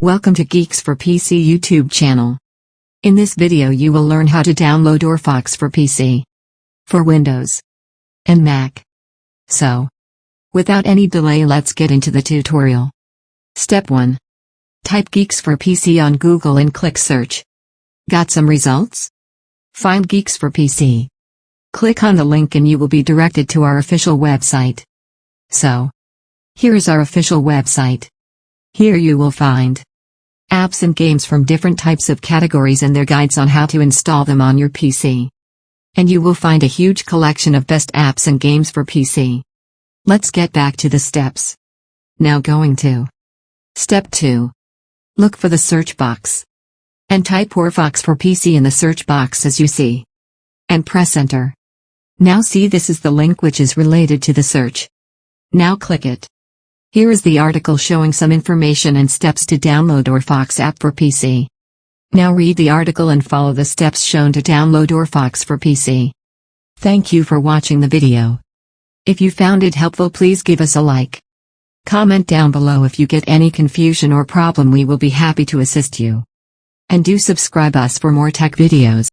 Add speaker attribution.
Speaker 1: Welcome to Geeks for PC YouTube channel. In this video you will learn how to download Orfox for PC, for Windows, and Mac. So, without any delay, let's get into the tutorial. Step 1. Type Geeks for PC on Google and click search. Got some results? Find Geeks for PC. Click on the link and you will be directed to our official website. So, here is our official website. Here you will find apps and games from different types of categories and their guides on how to install them on your PC. And you will find a huge collection of best apps and games for PC. Let's get back to the steps. Now going to Step 2. Look for the search box. And type Orfox for PC in the search box as you see. And press enter. Now see, this is the link which is related to the search. Now click it. Here is the article showing some information and steps to download Orfox app for PC. Now read the article and follow the steps shown to download Orfox for PC. Thank you for watching the video. If you found it helpful, please give us a like. Comment down below if you get any confusion or problem, we will be happy to assist you. And do subscribe us for more tech videos.